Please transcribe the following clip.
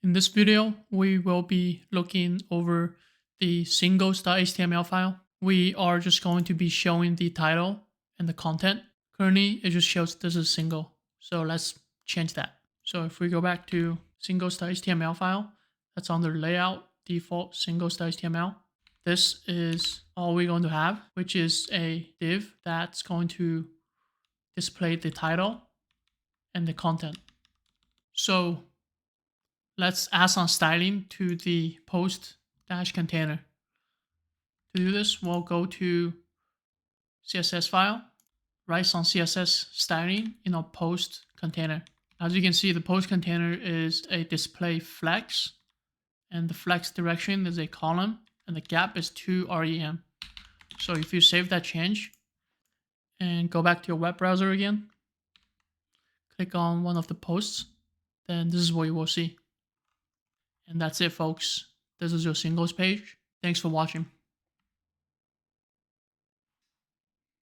In this video, we will be looking over the singles.html file. We are just going to be showing the title and the content. Currently, it just shows this is single. So let's change that. So if we go back to singles.html file, that's under layout, default singles.html. This is all we're going to have, which is a div that's going to display the title and the content. So let's add some styling to the post-container. To do this, we'll go to CSS file, write some CSS styling in our post container. As you can see, the post container is a display flex, and the flex direction is a column, and the gap is 2 rem. So if you save that change and go back to your web browser again, click on one of the posts, then this is what you will see. And that's it, folks. This is your singles page. Thanks for watching.